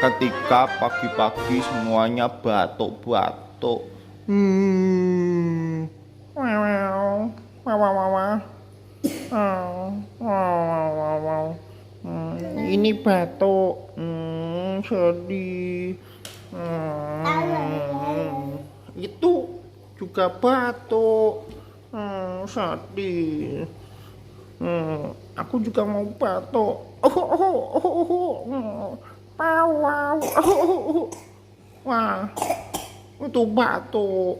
ketika pagi-pagi semuanya batuk-batuk. Wow, wow, wow, wow, wow. Wow. Ini batuk, sedih. Itu juga batuk, sedih. Aku juga mau batuk. Wow. Wah, itu batuk.